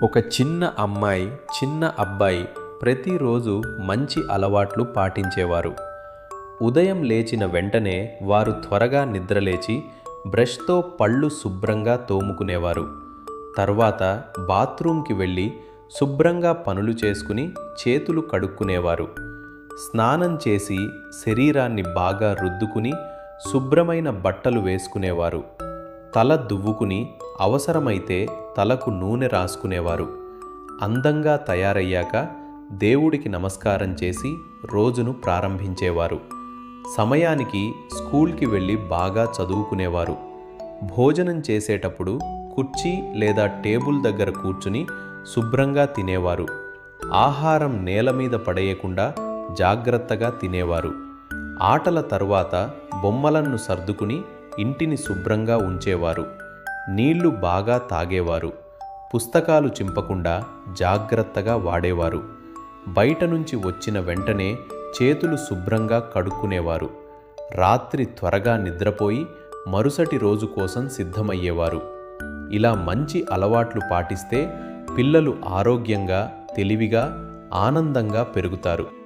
ఒక చిన్న అమ్మాయి, చిన్న అబ్బాయి ప్రతిరోజు మంచి అలవాట్లు పాటించేవారు. ఉదయం లేచిన వెంటనే వారు త్వరగా నిద్రలేచి బ్రష్తో పళ్ళు శుభ్రంగా తోముకునేవారు. తర్వాత బాత్రూంకి వెళ్ళి శుభ్రంగా పనులు చేసుకుని చేతులు కడుక్కునేవారు. స్నానం చేసి శరీరాన్ని బాగా రుద్దుకుని శుభ్రమైన బట్టలు వేసుకునేవారు. తల దువ్వుకుని అవసరమైతే తలకు నూనె రాసుకునేవారు. అందంగా తయారయ్యాక దేవుడికి నమస్కారం చేసి రోజును ప్రారంభించేవారు. సమయానికి స్కూల్కి వెళ్ళి బాగా చదువుకునేవారు. భోజనం చేసేటప్పుడు కుర్చీ లేదా టేబుల్ దగ్గర కూర్చుని శుభ్రంగా తినేవారు. ఆహారం నేల మీద పడేయకుండా జాగ్రత్తగా తినేవారు. ఆటల తరువాత బొమ్మలను సర్దుకుని ఇంటిని శుభ్రంగా ఉంచేవారు. నీళ్లు బాగా తాగేవారు. పుస్తకాలు చింపకుండా జాగ్రత్తగా వాడేవారు. బయట నుంచి వచ్చిన వెంటనే చేతులు శుభ్రంగా కడుక్కునేవారు. రాత్రి త్వరగా నిద్రపోయి మరుసటి రోజు కోసం సిద్ధమయ్యేవారు. ఇలా మంచి అలవాట్లు పాటిస్తే పిల్లలు ఆరోగ్యంగా, తెలివిగా, ఆనందంగా పెరుగుతారు.